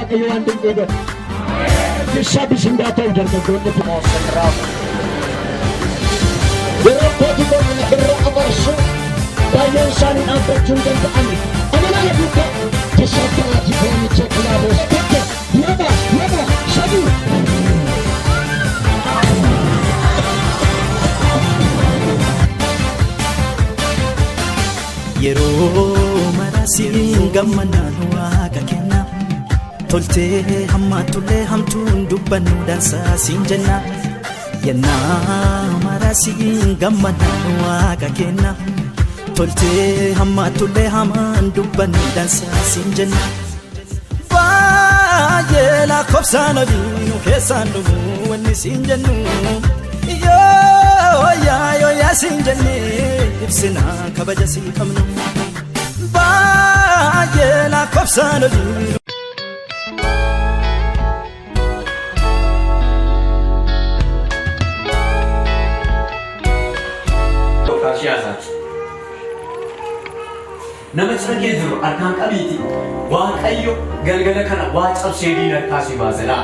waaqayyo waan dinqii godhe. Isaafis hin ta'u dargaggoonni moosenraa. Yeroo kooti kooti irra abarsu baay'een isaanii dhaabbachuu hin danda'ani. Amanaa lafuuta tasaabbalaati foonicha kilaaboos tokko lama sadii. Yeroo marasiin gammadaan waaqa kenna toltee hammaatullee hamtuun dubbannu dansaa siin jenna. Yennaa marasiin gammadaan waaqa kenna toltee hammaatullee hamaan dubbannu dansaa siin jenna. Baay'ee lakkoofsaan olii nu keessaan dhumu wanni siin jennu. Yoo siin jennee ibsina kabaja sii qabnu. Baay'ee lakkoofsaan olii. Nama cirkee jiru harkaan qabiiti waaqayyo galgala kana waa cabsee diina kaasii baasedha.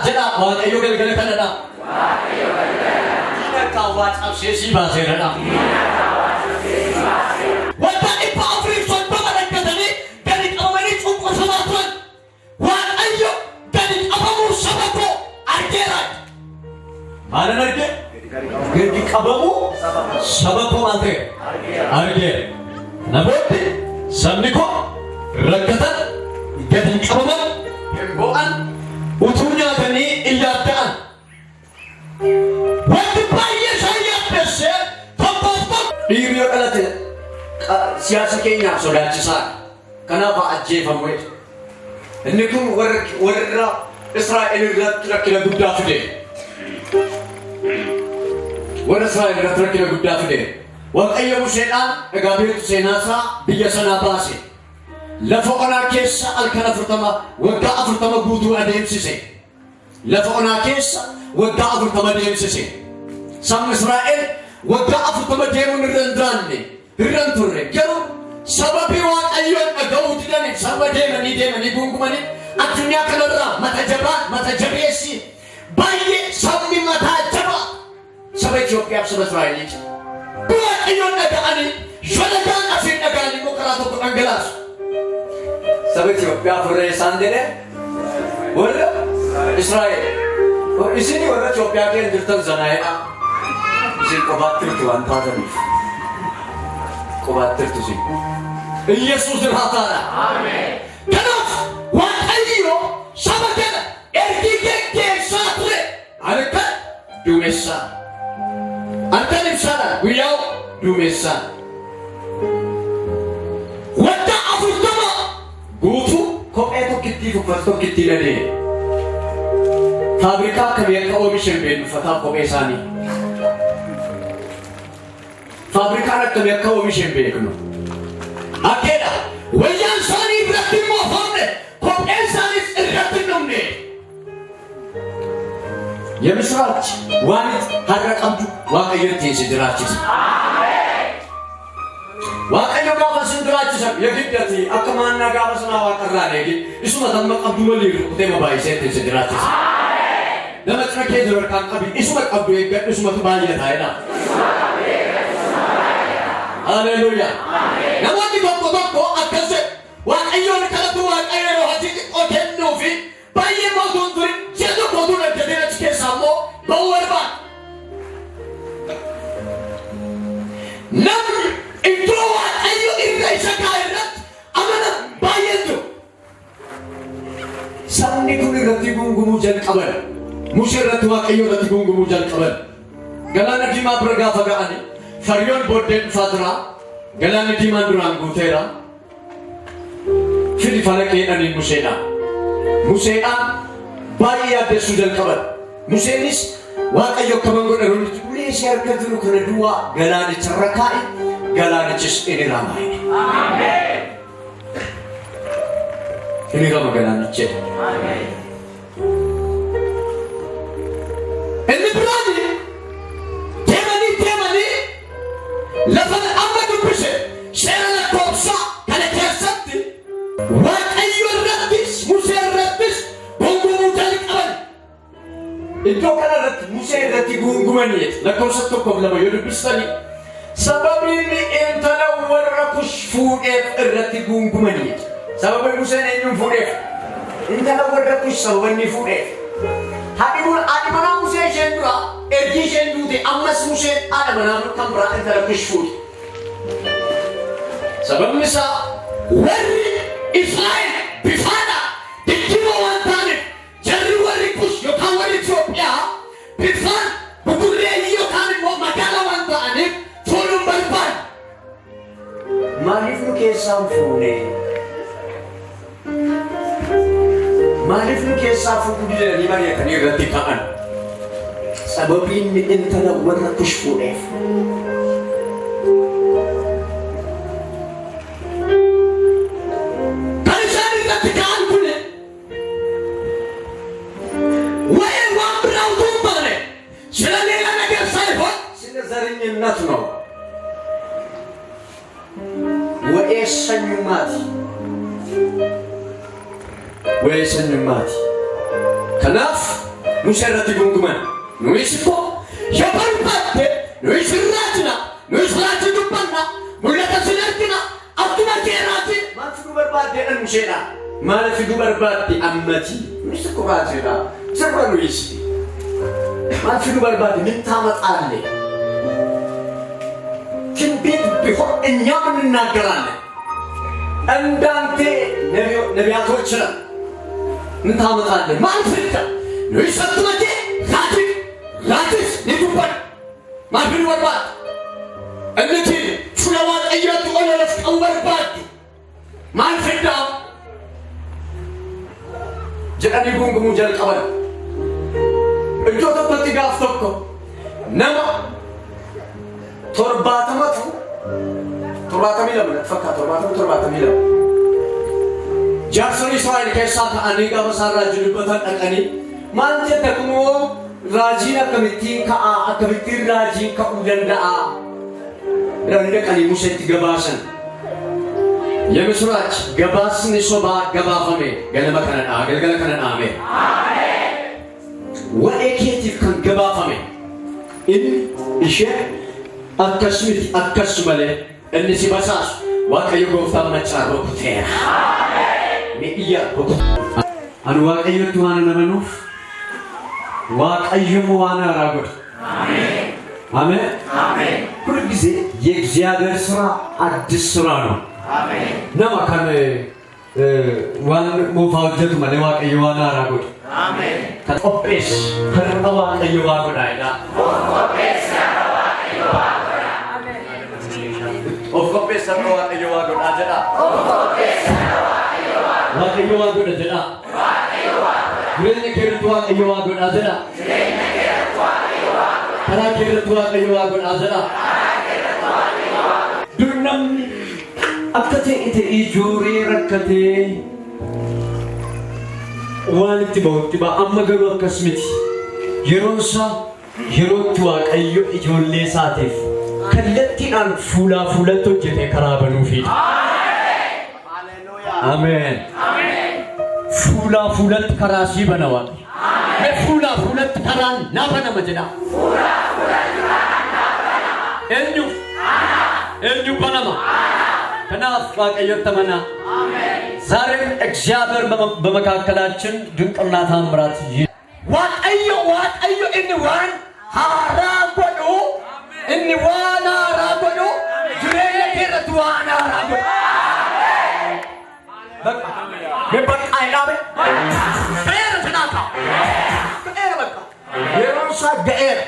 Jedha waaqayyo galgala kanadha. Diina kaa waa cabsee sii baasedha. Wanta dhibba afurii soddoma dhaggatanii gadi qabamanii cunqursamaa turan waaqayyo gadi qabamuu saba koo argeera. Maalan argee? Gadi qabamuu saba koo maal ta'e argeera. Namoonni sabni koo rakkatan gadi qabaman hin bo'an utuu nyaatanii in yaadda'an. Wanti baay'ee isaan yaaddessee tokko dhiirri yoo dhalate siyaasa keenyaaf sodaachisaa kanaaf ajjeefamu. Inni kun warra Israa'el irratti rakkina guddaa fide. Warra Israa'el irratti rakkina guddaa fide. Waaqayyo Museedhaan egaa beektu seenaasaa biyya sanaa baase. Lafa onaa keessa halkan 40 waggaa 40 guutuu adeemsise. Lafa onaa keessa waggaa 40 adeemsise. Sabni Israa'el waggaa 40 deemuun irra hin turre. Garuu sababii waaqayyoon dhaga'uu didaniif saba deemanii gungumanii addunyaa kanarraa mata jabeessi baay'ee sabni mataa jabaa saba Itoophiyaaf saba Israa'eliiti. Waaqayyoon dhaga'anii shalagaan asiin dhaga'anii immoo karaa tokko dhangalaasu. Saba Itoophiyaa furree isaan jedhe warra Israa'el isin warra Itoophiyaa keessa jirtan zanaa'edha. Isin qobaattirtu waan taataniif qobaattirtu isin. Yesuus irraataadha. Kanaaf waaqayyo saba kana ergi geggeessaa ture halkan duumessaa halkan ibsaadha guyyaa duumessaa. Waggaa 40 guutuu kophee tokkittii uffata tokkittii ladee faabrikaa akkamii akka oomishan beeknu uffataa kophee isaanii. Faabrikaan akkamii akka oomishan beeknu. Akkeedha wayyaan isaanii irratti immoo foonne kopheen isaaniis irratti hin dhumne. የምስራች ዋኒት ሀረቀምቱ waaqayyo ittiin si jiraachisa. Waaqayyo gaafa sin jiraachisa yegiddati akka maannaa gaafa sanaa waaqarraan eegi isuma tamma qabdu walii rukutee mabaayisee ittiin si jiraachisa. Nama cina kee jiru harkaan qabi isuma qabdu eeggadhu isumatu baay'ataa'edha. Haleluuyaa. Namoonni tokko akkas waaqayyoon kadhatu waaqayyo yeroo hojii xiqqoo kennuufi baay'ee mootuun turi ji'a tokkootuu dhaggatee achi keessaa immoo ba'uu barbaada. Namni iddoo waaqayyo irra isa kaa'e irratti amana baay'een jiru. Sabni kun irratti gungumuu jalqaban. Musee irratti waaqayyo irratti gungumuu jalqaban. Galaana diimaa bira gaafa ga'anii Faryoon booddeen dhufaa tura. Galaanni diimaan duraan guuteera. Fidi falaqeedhanii Museedhaan. Museedhaan baay'ee yaaddessuu jalqaban. Museenis waaqayyo akkaman godhan ulee ishee harka jiru kana duwwaa galaanicha kaa'e galaanichis inni ramaa jedhe. Inni rama galaanicha jedhe. Inni biraani deemanii lafa amma dubbise seera lakkoofsaa irratti guungumaniit lakkoofsa tokkoof lama yoo dubbistani sababiin intala warra kush fuudheef irratti guungumaniit sababii Museen eenyuun fuudheef intala warra kush sababanni fuudheef haadhi manaa Musee isheen dura ergi isheen duute ammas Museen haadha manaa kan biraa intala kush fuudhe sababni isaa warri Israa'el bifaadha dikkima waan taaneef jarri warri kush yookaan warri Itoophiyaa bifaan buburreeyyii yookaan immoo magaala waan ta'aniif fuudhuun barbaadu. Maaliif nu keessaan fuune? Maaliif nu keessaa fuudhuu didanii mari'atanii irratti ka'an? Sababiin intala warra kush fuudheef. Kan isaan irratti ka'an kuni waa'ee waan biraa utuu hin baane sila leela ነገር ሳይሆን ስለ ዘረኝነት ነው። ወየሰኙማት ከናፍ ሙሸረት ጉንጉመን ኑይስኮ ሸበርባቴ ኑይስራትና ኑይስራች ዱባና ሙለተ ስለርትና አቱማቴራቲ ማፍዱ በርባቴ እንሸና ማለፍዱ በርባቴ አመቲ ምስኩ ባቴራ ዘርባኑ ይስ ማፍዱ በርባቴ ምን ታመጣለ ትንቢት ቢሆን እኛም እንናገራለን እንዳንተ ነቢያቶች ነን ምን ታመጣለ ማፍዳ ነው ይሰጥመቴ ራትስ ንዱባን ማፍዱ በርባቴ እነቲ ሹለዋን እያቱ ወለፍ ቀንበርባቴ ማፍዳ ጀቀኒ ጉንጉሙ ጀልቀበል እጆቶ ተጥጋፍ ተኮ ነማ ቶርባተመቱ ቶርባተሚለም ፈካ ቶርባተሚለም ጃክሰን እስራኤል ከሳት አኒጋ መሳራጅ ልበታን አቀኒ ማንተ ተክሞ ራጂና ከሚቲ ከሚቲ ራጂ ከኡደንዳአ ረንደቀኒ ሙሴት ገባሰን የምስራች ገባስን ሶባ ገባፈሜ ገለመ ከነና አገልገለ ከነና አሜን ወኤኬቲቭ ከን ገባፈሜ እሺ አከስሚት አከስመለ እንሲ ባሳስ ዋቀዩ ጎፍታ መጫሮ ኩቴራ ሜያ ኮኩ አን ዋቀዩ ቱሃነ ነመኑፍ ዋቀዩ ዋና ራጎት አሜን አሜን ሁሉ ጊዜ የእግዚአብሔር ስራ አዲስ ስራ ነው አሜን ነማ ከነ ዋን ሞፋውጀቱ ማለ ዋቀዩ ዋና ራጎት አሜን ከኦፔስ ከረዋ ቀዩ ዋጎት አይዳ ኦፔስ ዋቀዩ ዋጎት of course sabro wa kayo wa god ajada of course wa kayo wa god ajada wa kayo wa grene kertu wa kayo wa god ajada grene kertu wa kayo wa kara kertu wa kayo wa god ajada kara kertu wa kayo wa dunam akkate ite ijuri rakkate wanti ba amma garu akkasmiti yeronsa yerotu wa kayo ijolle saatef ከለቲናን ፉላቶ ጀቴ ከራበኑ ፊት አሜን ሃሌሉያ አሜን አሜን ፉላት ከራሲ በነዋ አሜን ፉላት ከራን ናፈነ መጀዳ ፉላት ናፈነ እንዱ በነማ ከናፍ ዋቀየተመና አሜን ዛሬም እግዚአብሔር በመካከላችን ድንቅና ታምራት ዋቀዮ እንዋን ሃራጎዱ inni wana ragodo jurele kerat wana ragodo bakka me bakka aylabe gaer tanaka gaer bakka yeron sa gaer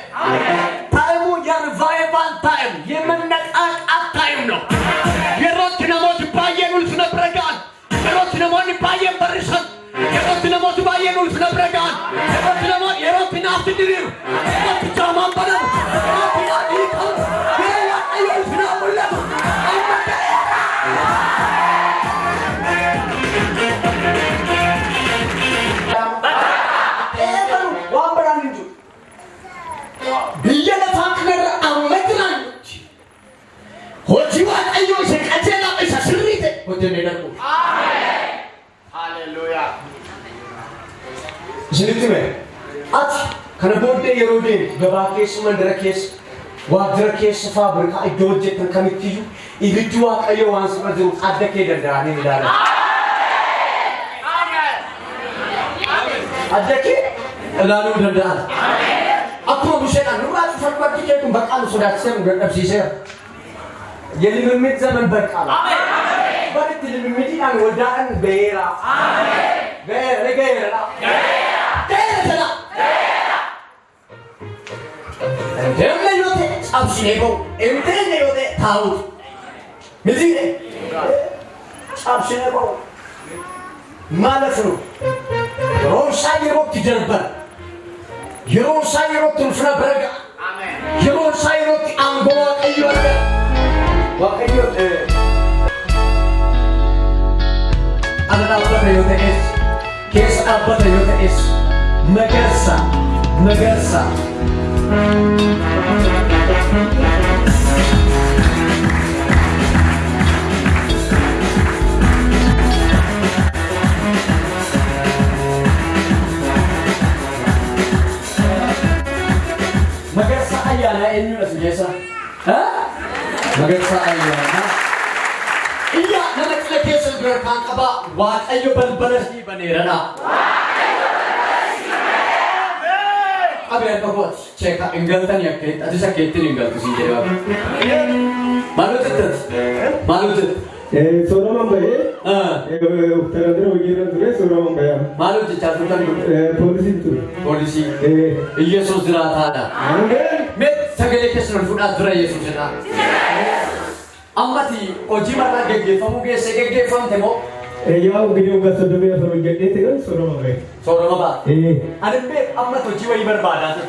taimu yar vaivan taim yemenaqaq attayim no yerot namot bayen ulfna bragan yerot namot bayen barisan yerot namot bayen ulfna bragan yerot naft dirir yerot jaman baran Hallelujah. Sini tu me. At kana booddee yeroo deemtu gabaa keessa mandara keessa waajjira keessa faabrikaa iddoo hojjetan kamittiyyuu ibiddi waaqayyo waan sirra jiru adda kee danda'anii ilaalan. Adda kee ilaaluu danda'an. Akkuma Museedhaan nurraa cufan bakki kee kun baqaan sodaachisee nu dadhabsiiseera. የልምምድ ዘመን በቃ ነው። በርት ልምምድን ወዳን በየራ በየራ እንደምን ይወጣ ጻብሽኔጎ እንደምን ይወጣ ታው ምዚህ ጻብሽኔጎ ማለት ነው። ሮሻ ይሮት ይደርባል የሮሻ ይሮት ትንፍና በረጋ የሮሻ ይሮት አንጎዋ ቀይወጣ waaqayyo ana dhaabbata yoo ta'es keessa dhaabbata yoo ta'es magarsa magarsa ayyaana eenyudha si keessa magarsa ayyaana iya nama kila keessa dura kan qaba waaqayyo balbalasi baneerana abee tokkot cheeka ingaltan yakke atisa keetin ingaltu si jedha malutet Soroman baye uttaradra wajjira dure soroman baya malutet chatutan polisi yesus dirataadha met sagale keessa fuudha dura yesus jedha ammati hojii marraa geggeeffamu geesse geggeeffamte moo yaa ugini uga sodobe afur jedhete kan soroman baye soroma ba adibbe ammati hojii wayii barbaadaate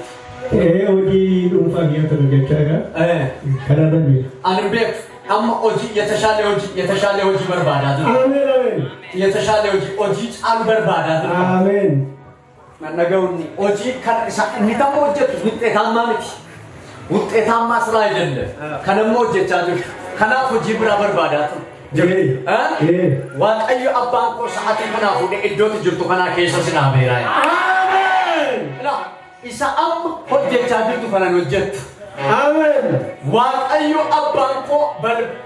hojii dhuunfaa biyya ta'u jechaadha kanaadha biyya adibbe amma hojii የተሻለ hojii barbaadaate አሜን የተሻለ hojii caalu barbaadaate አሜን ነገውኒ hojii kan isa inni tammo hojjetu ውጤታማ ስራ አይደለም ከነሞ hojjechaa jiru kanaaf hojii biraa barbaadaatu waaqayyo abbaan koo sa'aatii kanaa fuudhee iddootti jirtu kanaa keessa sinaa beeraa አሜን isa amma hojjechaa jirtu kanan hojjettu አሜን waaqayyo abbaan koo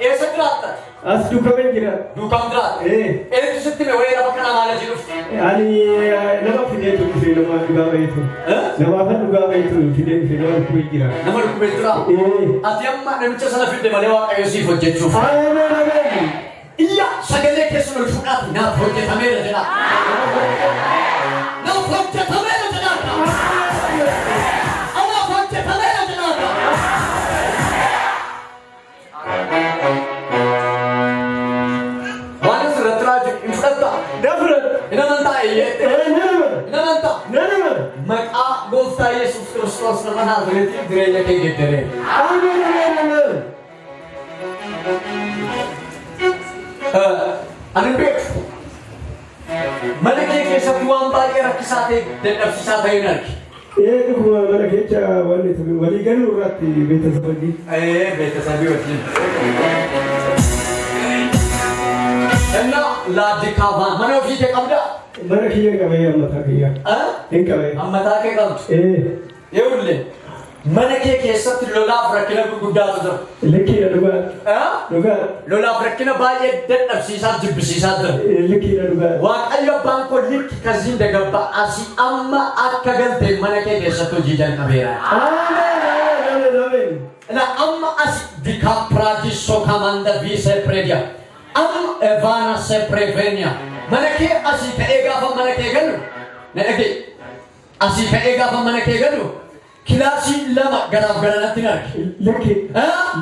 eessa jiraata as duukamen jira duukam jiraata eenyutu sitti mee wayii lafa kanaa maala jedhuuf ani nama fideetu dhufe nama dhugaa bayetu nama afan dhugaa bayetu fidee dhufe nama dhukkubee jira nama dhukkubee jira ati amma namicha sana fidde malee waaqayyo siif hojjechuuf አሜን iyya sagalee keessan ol fuudhaaf naaf hojjetameera jedha naaf hojjetameera jedha naaf hojjetameera jedha waan asirratti raaju hin fudhatta dafrat inamantaa eeyyette inamantaa nama maqaa gooftaa yesus kiristoos nama naazreetiin jireenya kee geeddaree አሜን ani beeku mana kee keessatti waan baay'ee rakkisaa ta'e dadhabsiisaa ta'e hin argi kuma mana kecha walii galuu irratti beetasabii beetasabii wajjin እና ላዲካባ mana ofii kee qabda mana kiyya qabee ammataa kiyya hin qabee ammataa kee qabdu eewulle mana kee keessatti lolaaf rakkina gurguddaatu jira likkiidha dhugaa lolaaf rakkina baay'ee dadhabsiisaa jibbisiisaa jira likkiidha dhugaa waaqayyo abbaan koo likki kasiin dagabba asii amma akka galtee mana kee keessatti hojii jalqabeera አሜን እና amma asii dikaapiraatiso kamanda viisepreediya amma evaana sepreveeniya mana kee asii ka'ee gaafa mana kee galu na dhagee asii ka'ee gaafa mana kee galu kilaasii lama garaaf garanatti hin arge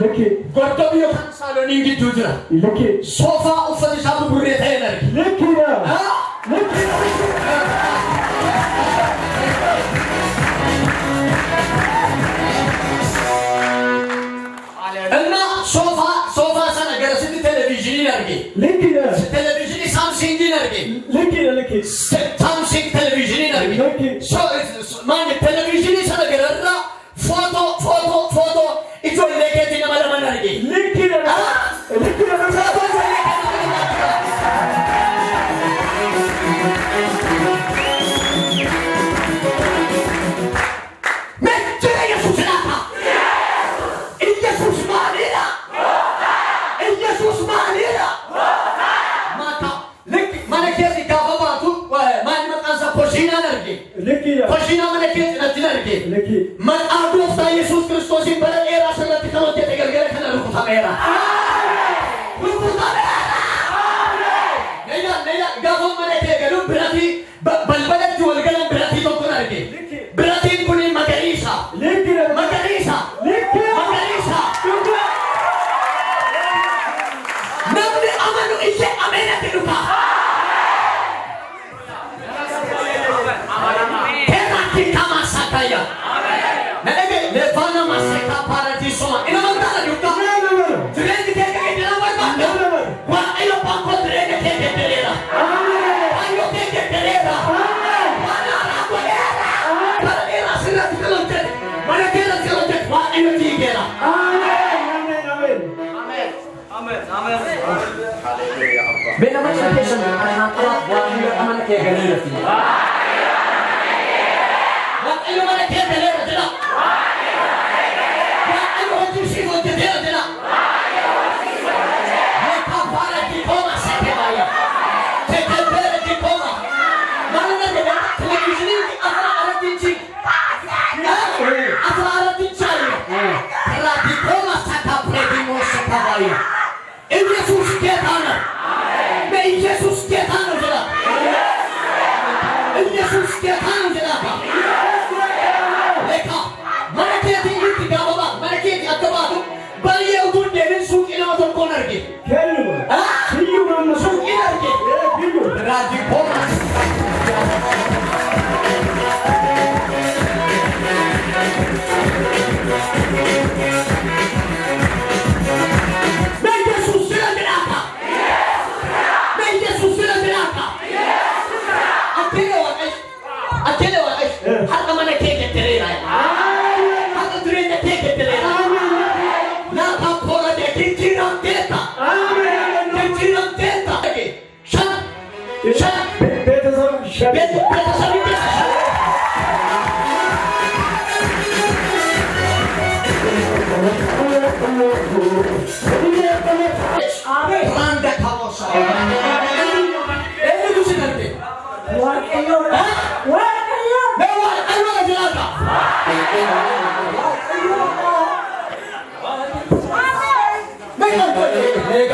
likki gordob yookaan saalooniin gidduu jira likki soofaa uffati isaa buburree ta'e hin arge likkiidha እና ሶፋ sana garasitti televiziyoonii arge likkiidha televiziyoonii saamsingiin arge likki saamsing televiziyooniin arge maani televiziyoonii sana gararra footoo ijoollee keetii nama laman arge likkiidha era. Naya gafo mana ke galu berarti balbala jual galan berarti to kuna lagi. Berarti punya magarisa. Magarisa. Namni amanu ise amena teruka. Terati kama sakaya. Nage levana maseka paradiso. Ina mantala yuka. Turende ke dalam warga. Wa ayo pangko turende ke terera. Ayo ke terera. Mana ragu era. Para era sirat kelontet. Mana kera kelontet wa ayo tigera. Bena macam kesan anak anak buat dia aman ke galeri tu. Buat ayo mana ke galeri tu lah. Buat ayo hati si buat dia tu lah. Mereka para di koma sekebaya. Sekebaya di koma. Mana nak dia? Televisi ni asal tinci. Asal tinci. Kalau di koma sakap lagi sekebaya. Yesus ketana. Amen. Yesus ketana jela. Yesus ketana jela. Leka. Mana ke tinggi tiga bapa, mana ke ataba tu. Bali udur deven suk ina motor corner ke. Kellu. Kiyu mamma Suk ina ke. kiyu. Raji corner.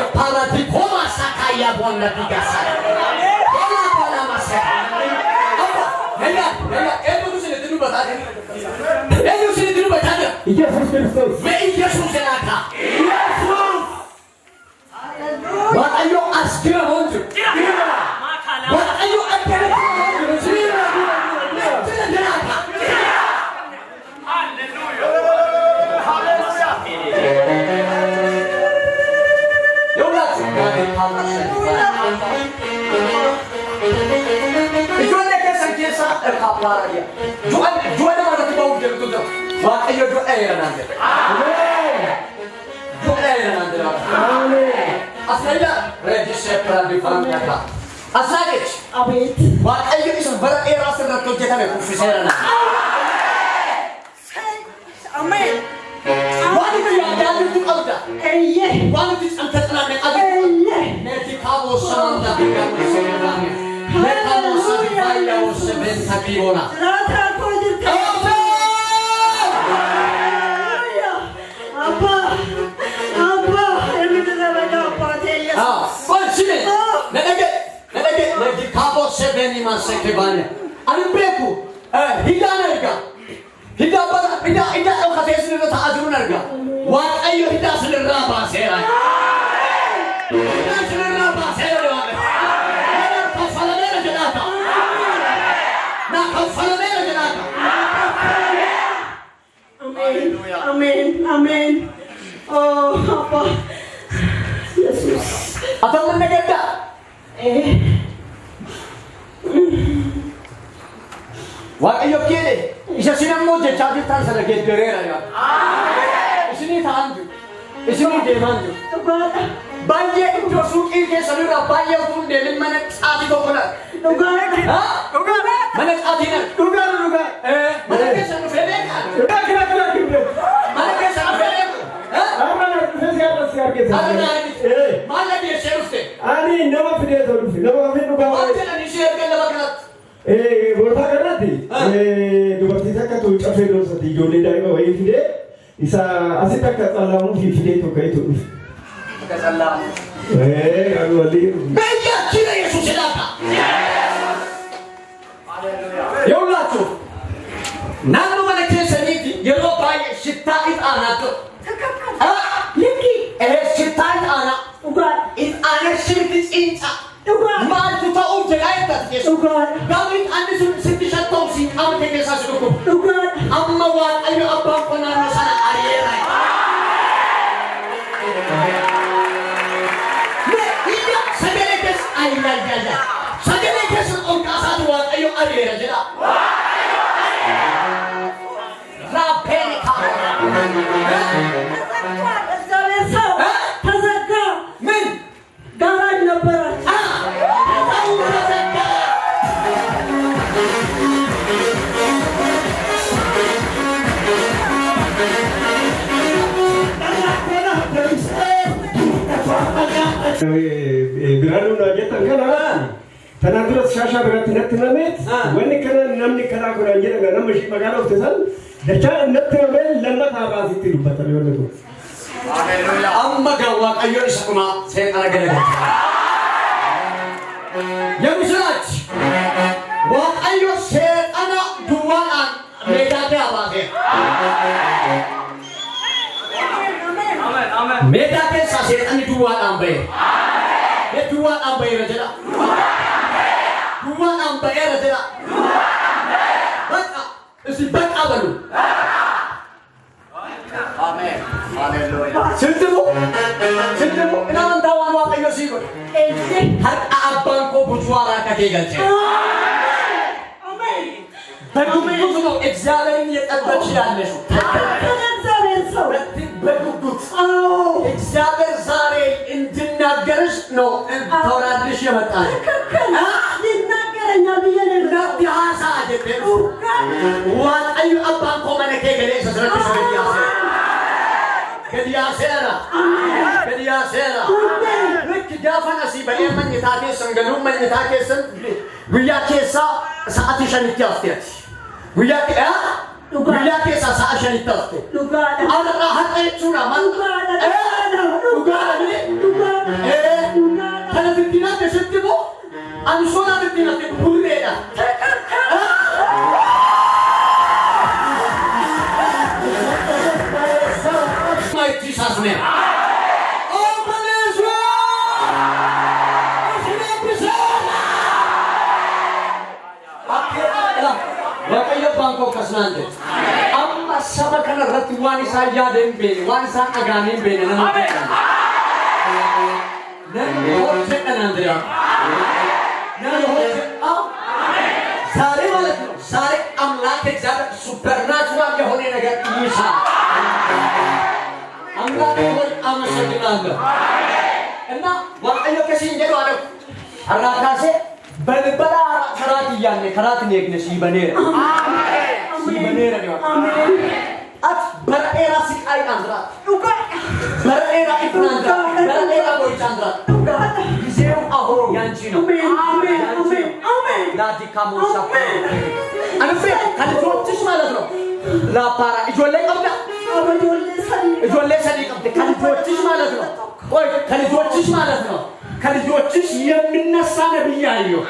Para di koma sakaya bonda tiga saya. Kala masa. Apa? Naya, itu sini dulu batanya. Itu sini dulu batanya. Yesus Kristus. Yesus senaka. Yesus. What are you asking about? What are you asking about? Ijoollee keessan keessaa irraa dia. Jual mana tu bau dia betul. Wah ayo jual air nanti. Jual air nanti. Asalnya register di famnya kah. Asalnya. Abet. Wah ayo isu berat air asal nak kerja kami profesor nanti. Amen. Wah itu yang jadi tu ada. Wah itu angkat nanti ada. Nanti kamu senang tapi kamu senang. Mereka musuh saya usebin kabibona. Rata kodir. Apa? Ini dah ada apa dia? Sini. Nanti kamu sebeni masa kebanya. Anu beku. Hidan harga. Hidan pada hidan orang kata sini tu ajurun harga. Wat ayo hidan sini raba serai. Hidan sini raba serai. Amin. Oh, apa? Yesus. Atau menegakkan? Wah, ayo kiri. Isa sinang mo je jadi tan sa lagi derera ya. Isini tanju. Isini demanju. Banyak itu suki ke seluruh banyak pun demin mana adi dokona. Mana adi nak? Mana ke sana feleka? Mana ke sana feleka? Mana dia seruste? Ani nama video tu, nama video tu. Mana ni share ke nama kenat? Berapa kerana ti? Dua tiga kan tu cafe dulu satu joli dah ini, wahai video. isa asii akka xallaamu fi fidee tokko itu walii በኢያችን ኢየሱስ ላካ ይውላችሁ ናኑ መለከ ሰኒት የሮባይ ሽታ ኢጣናት ልኪ ሽታ ኢጣና ኢጣና ሽት ኢንጫ ማልቱ ታው ተጋይታት ጋብሪት አንድ ስትሸተው ሲቃም ተከሳስኩ አማዋት አዩ አባን ቆናና ሰና አሪየራ ay la sagale kes on kasat wa ayo arira jira la penika ተዘጋ ምን ጋራጅ ነበረ Biranu na jetan kana tanadura shasha birat natnamet wani kana namni kana ko ranjira na namshi magala uftesan dacha natnamet lamma thabasi tilubata yonatu haleluya amma gawa ayo isakuma setan galaga የምስራች ዋቃዮ ሰይጣና ዱዋን ሜዳቴ አባቴ ሜዳቴ ሰይጣን ዱዋን አንበ የዱዋን አንበ ረጀላ ዱዋን አንበ ረጀላ በቃ እሺ በቃ በሉ አሜን ሃሌሉያ ስንትሙ እናንተ ዋን ዋቃዮ ሲጎ harka abban ko bujuara kake galce amen በጉጉት ነው እግዚአብሔርን የጠበች ያለሽ እግዚአብሔር ሰው በጉጉት እግዚአብሔር ዛሬ እንድናገርሽ ነው ተወራድሽ የመጣሽ ሊናገረኛል ብዬ ነው ዲሃሳ አደረኩ ዋጣዩ አባን ኮ መነከ ገሌ ሰስረክሽ ከዲያሴራ ልክ ጋፈና ሲበኔ መኝታቴ ሰንገሉ መኝታቴ ሰን ጉያኬሳ ሰዓት ሸንት ያፍቴት ጉያኬሳ ሰዓት ሸንት ያፍቴት አውራ ሀጠቹና ማን ተለብቲና ተሽትቦ አንሶና ብቲና ቡሬዳ Jesus name. Open Israel! Wakaya bangko kasnande. Amma saba kana rati wani sa yaden bene, wani sa aganin bene na. Nan hoche anandria. Nan hoche सारे वाले सारे अमलाक के ज़्यादा सुपरनैचुरल के होने लगे ईशा अमलाक के कोई आमशक्तिनांग ना वाक़ई कैसे इंजन वाले अल्लाह से बलबला खरात ने एक नसीब बने रहे आज बरएरा सिकाई अंदरा बरएरा इतना बरएरा कोई चंद्रा जिसेम आहो यांचिनो नादी कामो सापे अनफे कलिफोर्टिस ማለት ነው ላፓራ ይጆሌ ቀብዳ ይጆሌ ሰዲ ቀብዳ ከሊፎርቲስ ማለት ነው ቆይ ከሊፎርቲስ ማለት ነው ከልጆችሽ የሚነሳ ነብይ አየሁ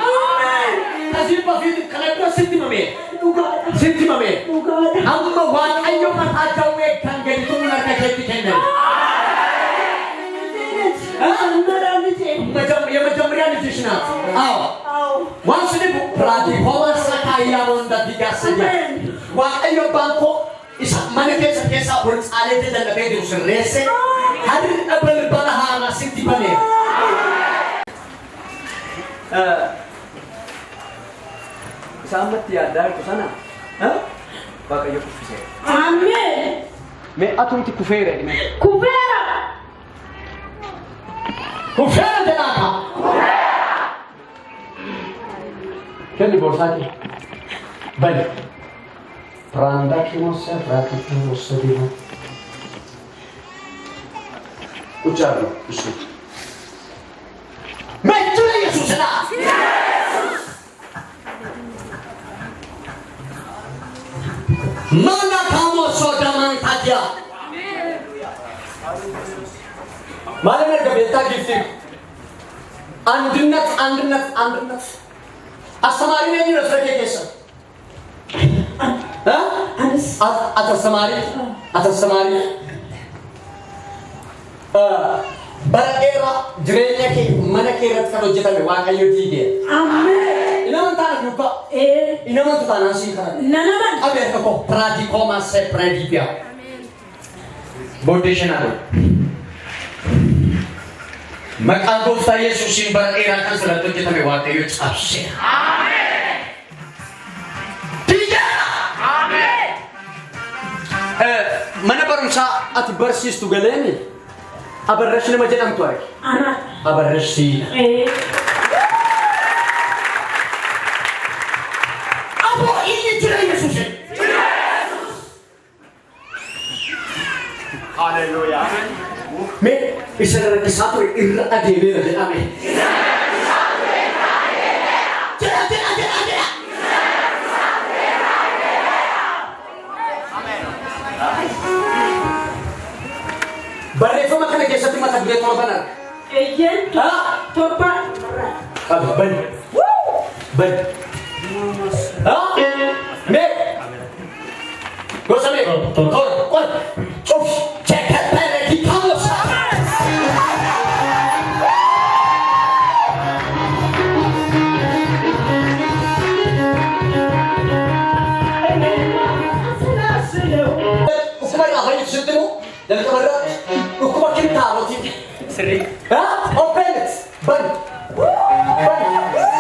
ከዚህ በፊት ከነበረ ስትመሜ አማ ዋቀዮ መታቸው ከንገሪቱ ነከከት ከነደ የመጀመሪያ ልጅሽ ናት አዎ ዋንስ ዲቡ ፕራዲ ሆለሰካ ያለው እንደዲጋሰኛ ዋቀዮ ባንኮ ኢሳ ማነከሰ ከሳ ወርጻሌ ተደለበ ድርሰ ሀድር አበል በረሃና ሲቲበኔ Sampai ada ke sana, pakai yo kufise. Amin. Me atum ti kufere ni. Kufera. Kufera de naka. Kendi borsati. Bene. Transaction se praticano sedino. Ucciarlo, isu. Metto Gesù là. Mana kamu sodaman saja. ማለም ገበታ ጊፍት አንድነት አንድነት አንድነት አስተማሪ ነኝ ነው ስለከከሰ አተስተማሪ በረኤራ ጅሬኛኬ መነኬረት ከዶጀታለ ዋቀዮ ዲዴ አሜን ኢናንታና ዱካ ኢናንታና ሲካ ነነማ አቤተኮ ፕራቲኮ ማሰ ፕሬዲፒያ አሜን ቦዴሽናዶ መቃጎፍታ ኢየሱስን በረኤራ ከንስለ ዶጀታለ ዋቀዮ ጻፍሴ አሜን ዲዴ አሜን መነበሩንሳ አትበርሲስቱ ገለኔ አበረሽ ለመጀናም ተዋይ አና አበረሽ አቦ ኢየሱስ ኢየሱስ ሃሌሉያ ሜ ኢሰረክ ሳቶ ኢራአዴ ለለ አሜን barreeffama kana keessatti mata duree torban arga. Eeyyeen torban. Ban. Ban. Mee. Gosa mee. Qol. Cuf. Check pere kitamos. Usman ahli situ dan kepada hukum kita roti seri open it ban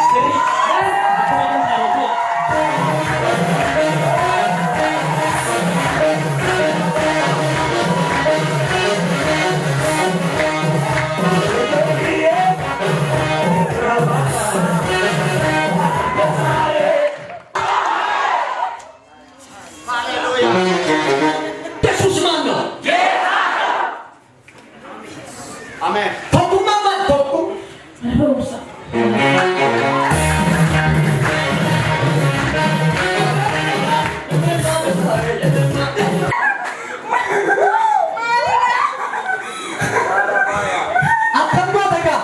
seri Amen. Tokum mama tokum. Akan gua tega.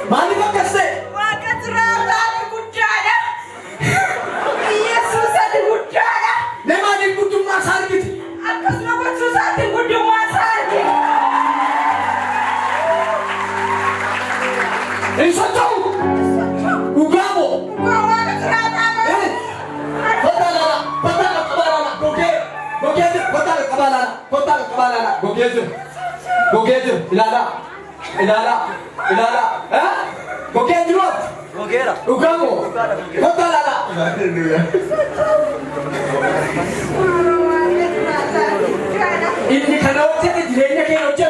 Mali kau kasih. Isotau, ugamo, ini kalau jadi dilenya kayak ojo.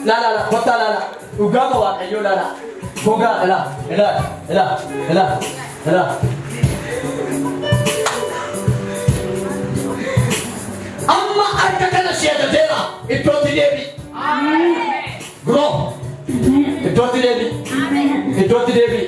La kota la ugama wa ayo la goga la amma arka kana siya dera itoti debi amen bro itoti debi amen itoti debi